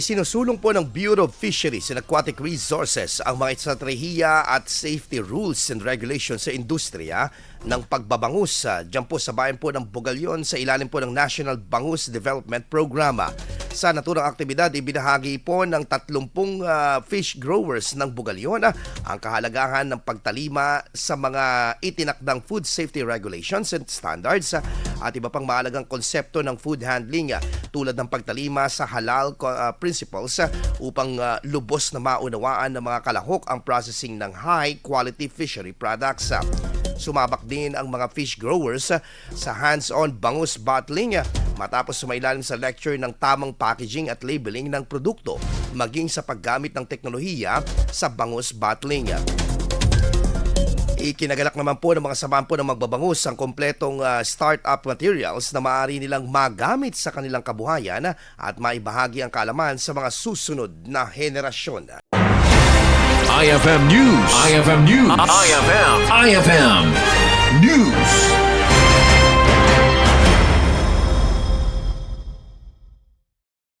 Sinusulong po ng Bureau of Fisheries and Aquatic Resources ang mga estratehiya at safety rules and regulations sa industriya ng pagbabangus dyan po sa bayan po ng Bugallon sa ilalim po ng National Bangus Development Programa. Sa naturang aktibidad, ibinahagi po ng 30 fish growers ng Bugallon ang kahalagahan ng pagtalima sa mga itinakdang food safety regulations and standards at iba pang mahalagang konsepto ng food handling tulad ng pagtalima sa halal principles upang lubos na maunawaan ng mga kalahok ang processing ng high-quality fishery products. Sumabak din ang mga fish growers sa hands-on bangus bottling matapos sumailalim sa lecture ng tamang packaging at labeling ng produkto maging sa paggamit ng teknolohiya sa bangus bottling. Ikinagalak naman po ng mga samahan po ng magbabangus ang kompletong start-up materials na maaari nilang magamit sa kanilang kabuhayan at maibahagi ang kaalaman sa mga susunod na henerasyon. IFM News. IFM News. IFM News.